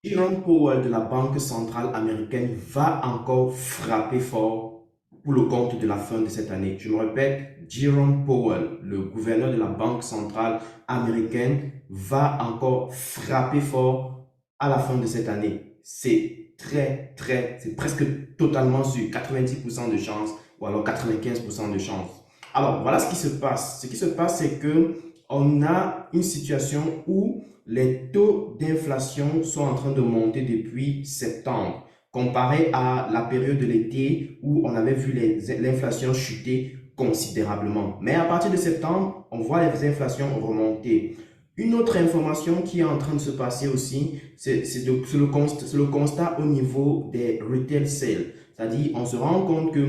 Jerome Powell de la Banque centrale américaine va encore frapper fort pour le compte de la fin de cette année. Je me répète, Jerome Powell, le gouverneur de la Banque centrale américaine, va encore frapper fort à la fin de cette année. C'est presque totalement sûr, 90% de chance ou alors 95% de chance. Alors, voilà ce qui se passe. Ce qui se passe, c'est que on a une situation où les taux d'inflation sont en train de monter depuis septembre, comparé à la période de l'été où on avait vu l'inflation chuter considérablement. Mais à partir de septembre, on voit les inflations remonter. Une autre information qui est en train de se passer aussi, c'est le constat au niveau des retail sales. C'est-à-dire, on se rend compte que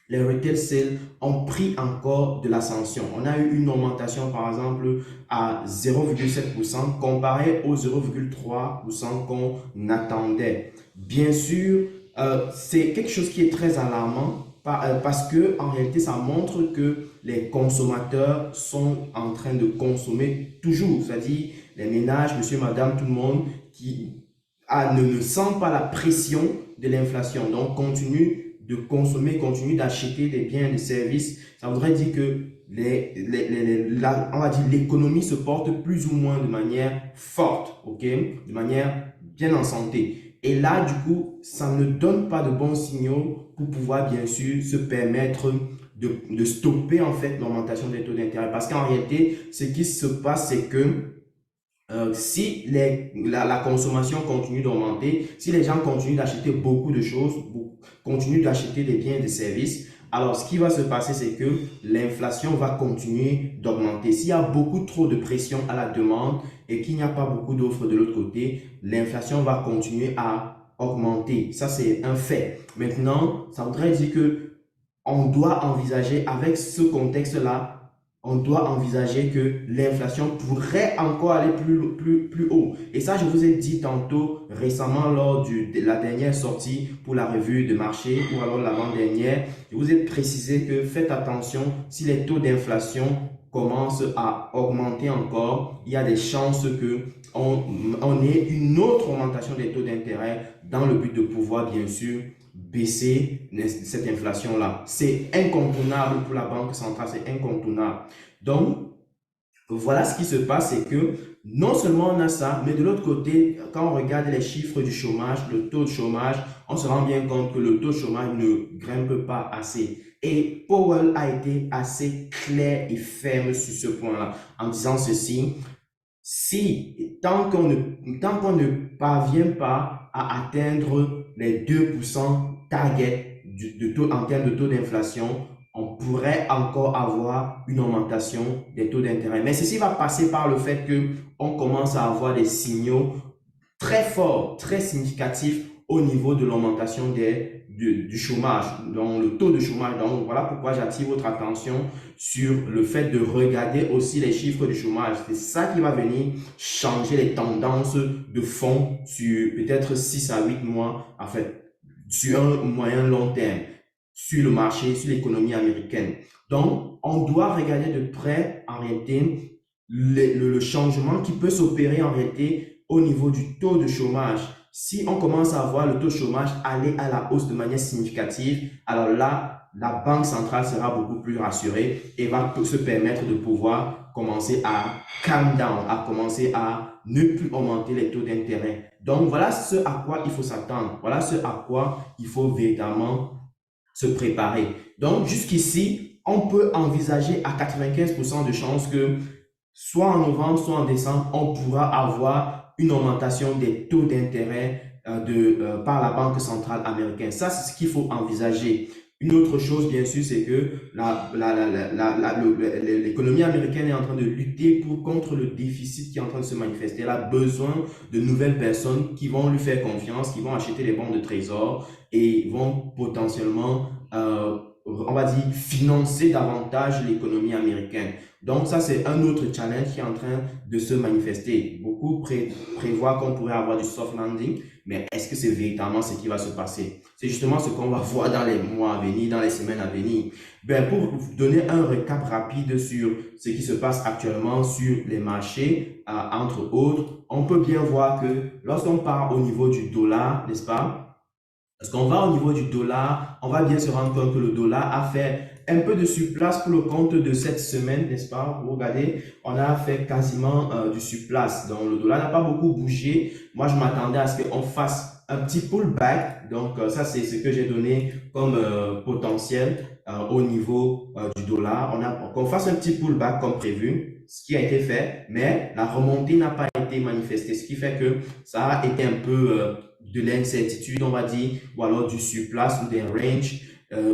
les retail sales ont pris encore de l'ascension. On a eu une augmentation, par exemple, à 0,7% comparé au 0,3% qu'on attendait. Bien sûr, c'est quelque chose qui est très alarmant parce que en réalité, ça montre que les consommateurs sont en train de consommer toujours. C'est-à-dire, les ménages, monsieur, madame, tout le monde qui ne sent pas la pression de l'inflation. Donc, continue de consommer, continue d'acheter des biens et des services. Ça voudrait dire que on va dire l'économie se porte plus ou moins de manière forte, ok, de manière bien en santé. Et là, du coup, ça ne donne pas de bons signaux pour pouvoir, bien sûr, se permettre de stopper, en fait, l'augmentation des taux d'intérêt. Parce qu'en réalité, ce qui se passe, c'est que si la consommation continue d'augmenter, si les gens continuent d'acheter beaucoup de choses, continuent d'acheter des biens et des services, alors ce qui va se passer, c'est que l'inflation va continuer d'augmenter. S'il y a beaucoup trop de pression à la demande et qu'il n'y a pas beaucoup d'offres de l'autre côté, l'inflation va continuer à augmenter. Ça, c'est un fait. Maintenant, ça voudrait dire que on doit envisager, avec ce contexte-là, on doit envisager que l'inflation pourrait encore aller plus haut. Et ça, je vous ai dit tantôt récemment lors de la dernière sortie pour la revue de marché ou alors l'avant-dernière, je vous ai précisé que faites attention, si les taux d'inflation commencent à augmenter encore, il y a des chances que on ait une autre augmentation des taux d'intérêt dans le but de pouvoir, bien sûr, baisser cette inflation-là. C'est incontournable pour la Banque centrale, c'est incontournable. Donc, voilà ce qui se passe, c'est que non seulement on a ça, mais de l'autre côté, quand on regarde les chiffres du chômage, le taux de chômage, on se rend bien compte que le taux de chômage ne grimpe pas assez. Et Powell a été assez clair et ferme sur ce point-là, en disant ceci: si tant qu'on ne parvient pas à atteindre les 2% target en termes de taux d'inflation, on pourrait encore avoir une augmentation des taux d'intérêt. Mais ceci va passer par le fait que on commence à avoir des signaux très fort, très significatif au niveau de l'augmentation du chômage, donc le taux de chômage. Donc voilà pourquoi j'attire votre attention sur le fait de regarder aussi les chiffres du chômage. C'est ça qui va venir changer les tendances de fond sur peut-être 6 à 8 mois, en fait, sur un moyen long terme, sur le marché, sur l'économie américaine. Donc, on doit regarder de près, en réalité, le changement qui peut s'opérer en réalité au niveau du taux de chômage. Si on commence à voir le taux de chômage aller à la hausse de manière significative, alors là, la Banque centrale sera beaucoup plus rassurée et va se permettre de pouvoir commencer à calm down, à commencer à ne plus augmenter les taux d'intérêt. Donc, voilà ce à quoi il faut s'attendre. Voilà ce à quoi il faut véritablement se préparer. Donc, jusqu'ici, on peut envisager à 95% de chances que soit en novembre, soit en décembre, on pourra avoir une augmentation des taux d'intérêt par la Banque centrale américaine. Ça, c'est ce qu'il faut envisager. Une autre chose, bien sûr, c'est que l'économie américaine est en train de lutter contre le déficit qui est en train de se manifester. Elle a besoin de nouvelles personnes qui vont lui faire confiance, qui vont acheter des bons de trésor et vont potentiellement, on va dire, financer davantage l'économie américaine. Donc ça, c'est un autre challenge qui est en train de se manifester. Beaucoup prévoient qu'on pourrait avoir du soft landing, mais est-ce que c'est véritablement ce qui va se passer? C'est justement ce qu'on va voir dans les mois à venir, dans les semaines à venir. Ben, pour vous donner un récap rapide sur ce qui se passe actuellement sur les marchés, entre autres, on peut bien voir que lorsqu'on part au niveau du dollar, n'est-ce pas? Lorsqu'on va au niveau du dollar, on va bien se rendre compte que le dollar a fait un peu de surplace pour le compte de cette semaine, n'est-ce pas? Vous regardez, on a fait quasiment du surplace. Donc, le dollar n'a pas beaucoup bougé. Moi, je m'attendais à ce qu'on fasse un petit pullback. Donc, ça, c'est ce que j'ai donné comme potentiel au niveau du dollar. Qu'on fasse un petit pullback comme prévu, ce qui a été fait, mais la remontée n'a pas été manifestée, ce qui fait que ça a été un peu de l'incertitude, on va dire, ou alors du surplace ou des ranges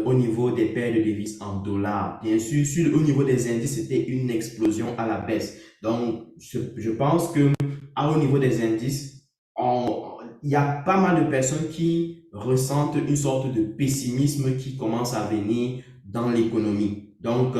au niveau des paires de devises en dollars. Bien sûr, au niveau des indices, c'était une explosion à la baisse. Donc, je pense que au niveau des indices, il y a pas mal de personnes qui ressentent une sorte de pessimisme qui commence à venir dans l'économie. Donc,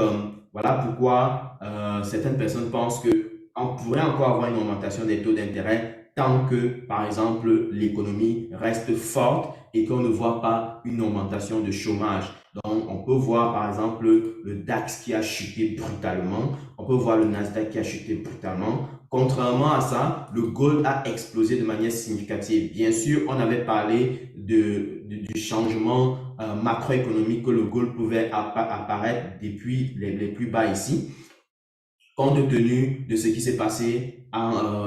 voilà pourquoi certaines personnes pensent que on pourrait encore avoir une augmentation des taux d'intérêt tant que, par exemple, l'économie reste forte et qu'on ne voit pas une augmentation de chômage. Donc, on peut voir, par exemple, le DAX qui a chuté brutalement. On peut voir le Nasdaq qui a chuté brutalement. Contrairement à ça, le gold a explosé de manière significative. Bien sûr, on avait parlé du changement macroéconomique que le gold pouvait apparaître depuis les plus bas ici, compte tenu de ce qui s'est passé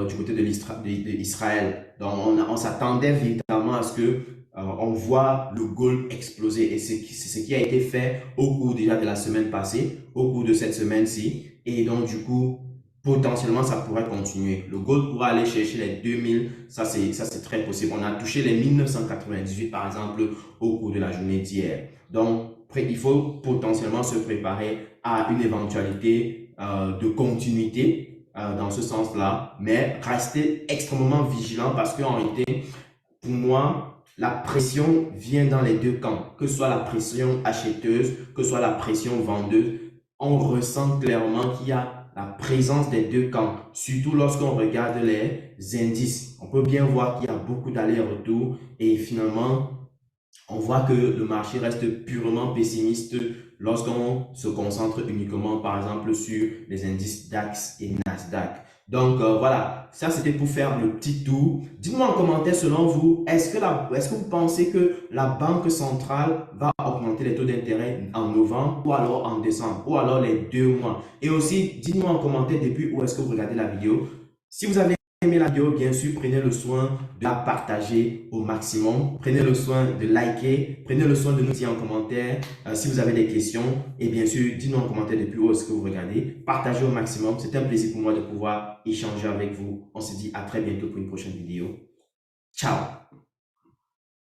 du côté de l'Israël. Donc, on s'attendait véritablement à ce que on voit le gold exploser. Et c'est ce qui a été fait au cours déjà de la semaine passée, au cours de cette semaine-ci. Et donc, du coup, potentiellement, ça pourrait continuer. Le gold pourra aller chercher les 2000. Ça, c'est très possible. On a touché les 1998, par exemple, au cours de la journée d'hier. Donc, il faut potentiellement se préparer à une éventualité de continuité dans ce sens-là, mais rester extrêmement vigilant parce qu'en réalité, pour moi, la pression vient dans les deux camps, que ce soit la pression acheteuse, que ce soit la pression vendeuse. On ressent clairement qu'il y a la présence des deux camps, surtout lorsqu'on regarde les indices. On peut bien voir qu'il y a beaucoup d'allers-retours et finalement, on voit que le marché reste purement pessimiste lorsqu'on se concentre uniquement, par exemple, sur les indices DAX et Nasdaq. Donc, voilà, ça c'était pour faire le petit tour. Dites-moi en commentaire, selon vous, est-ce que vous pensez que la Banque centrale va augmenter les taux d'intérêt en novembre ou alors en décembre ou alors les 2 mois? Et aussi, dites-moi en commentaire depuis où est-ce que vous regardez la vidéo. Si vous avez aimé la vidéo, bien sûr, prenez le soin de la partager au maximum. Prenez le soin de liker. Prenez le soin de nous dire en commentaire si vous avez des questions. Et bien sûr, dites-nous en commentaire depuis où est-ce que vous regardez. Partagez au maximum. C'est un plaisir pour moi de pouvoir échanger avec vous. On se dit à très bientôt pour une prochaine vidéo. Ciao!